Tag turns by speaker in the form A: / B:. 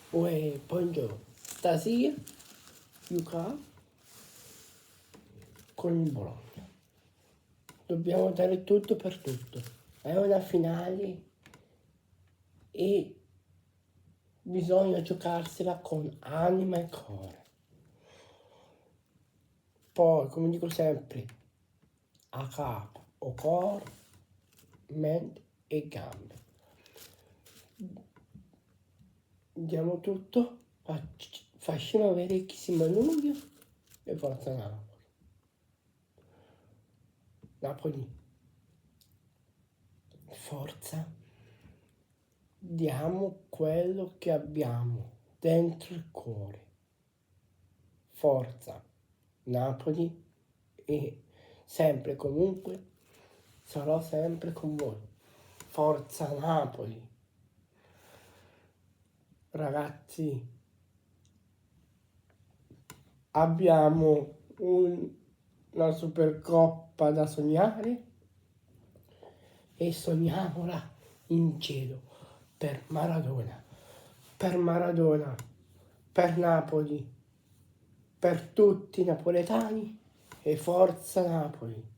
A: Uè, buongiorno. Stasera giocare con il Bologna. Dobbiamo dare tutto per tutto. È una finale e bisogna giocarsela con anima e cuore. Poi, come dico sempre, a capo o cuore, mente e gambe. Diamo tutto, facciamo vedere chi si manubria e forza Napoli. Napoli, forza, diamo quello che abbiamo dentro il cuore. Forza, Napoli, e sempre comunque sarò sempre con voi. Forza Napoli. Ragazzi, abbiamo una Supercoppa da sognare e sogniamola in cielo per Maradona, per Napoli, per tutti i napoletani e forza Napoli.